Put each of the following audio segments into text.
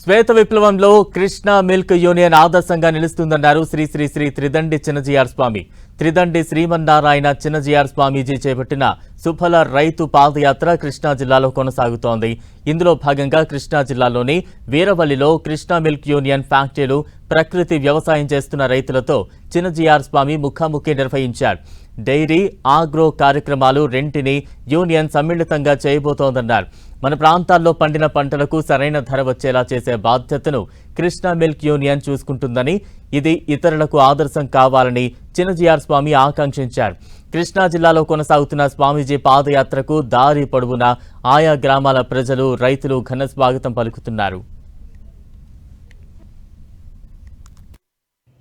శ్వేత విప్లవంలో Krishna milk union ఆదర్శంగా నిలుస్తుందన్నారు శ్రీ శ్రీ శ్రీ త్రిదండి చిన్నజీఆర్ స్వామి. త్రిదండి శ్రీమన్నారాయణ చిన్నజీఆర్ స్వామీజీ చేపట్టిన సుఫల రైతు పాదయాత్ర కృష్ణా జిల్లాలో కొనసాగుతోంది. ఇందులో భాగంగా కృష్ణా జిల్లాలోని వీరవల్లిలో కృష్ణా మిల్క్ యూనియన్ ఫ్యాక్టరీలు, ప్రకృతి వ్యవసాయం చేస్తున్న రైతులతో చిన్నజీఆర్ స్వామి ముఖాముఖి నిర్వహించారు. డైరీ, ఆగ్రో కార్యక్రమాలు రెంటిని యూనియన్ సమ్మిళితంగా చేయబోతోందన్నారు. మన ప్రాంతాల్లో పండిన పంటలకు సరైన ధర వచ్చేలా చేసే బాధ్యతను కృష్ణా మిల్క్ యూనియన్ చూసుకుంటుందని, ఇది ఇతరులకు ఆదర్శం కావాలని చిన్నజీఆర్ స్వామి ఆకాంక్షించారు. కృష్ణా జిల్లాలో కొనసాగుతున్న స్వామీజీ పాదయాత్రకు దారి పొడవునా ఆయా గ్రామాల ప్రజలు, రైతులు ఘన స్వాగతం పలుకుతున్నారు.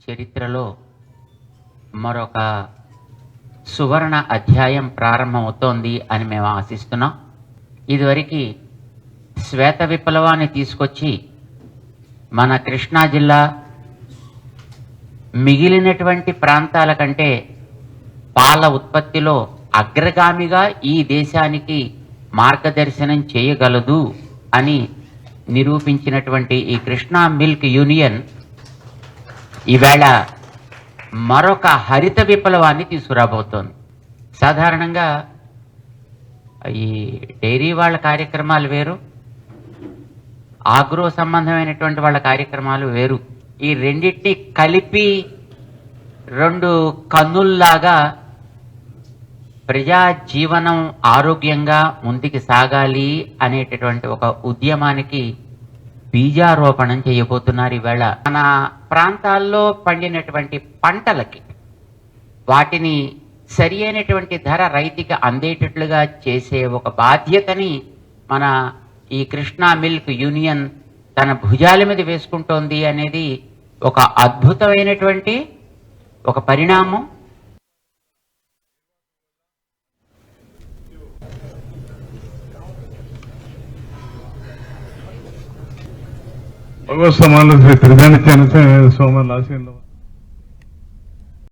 చరిత్రలో మరొక సువర్ణ అధ్యాయం ప్రారంభమవుతోంది అని మేము ఆశిస్తున్నాం. ఇదివరకు శ్వేత విప్లవాన్ని తీసుకొచ్చి మన కృష్ణా జిల్లా మిగిలినటువంటి ప్రాంతాల కంటే పాల ఉత్పత్తిలో అగ్రగామిగా ఈ దేశానికి మార్గదర్శనం చేయగలదు అని నిరూపించినటువంటి ఈ కృష్ణా మిల్క్ యూనియన్ ఈవేళ మరొక హరిత విప్లవాన్ని తీసుకురాబోతోంది. సాధారణంగా ఈ డైరీ వాళ్ళ కార్యక్రమాలు వేరు, ఆగ్రో సంబంధమైనటువంటి వాళ్ళ కార్యక్రమాలు వేరు. ఈ రెండింటిని కలిపి రెండు కన్నుల్లాగా ప్రజా జీవనం ఆరోగ్యంగా ముందుకు సాగాలి అనేటటువంటి ఒక ఉద్యమానికి బీజారోపణం చేయబోతున్నారు. ఈవేళ మన ప్రాంతాల్లో పండినటువంటి పంటలకి వాటిని సరి అయినటువంటి ధర రైతుకి అందేటట్లుగా చేసే ఒక బాధ్యతని మన ఈ కృష్ణా మిల్క్ యూనియన్ తన భుజాల మీద వేసుకుంటోంది అనేది ఒక అద్భుతమైనటువంటి ఒక పరిణామం. భగవత్ సమానులు శ్రీ త్రిదండి చిన్నజీఆర్ స్వామి ఆశీర్వాదం.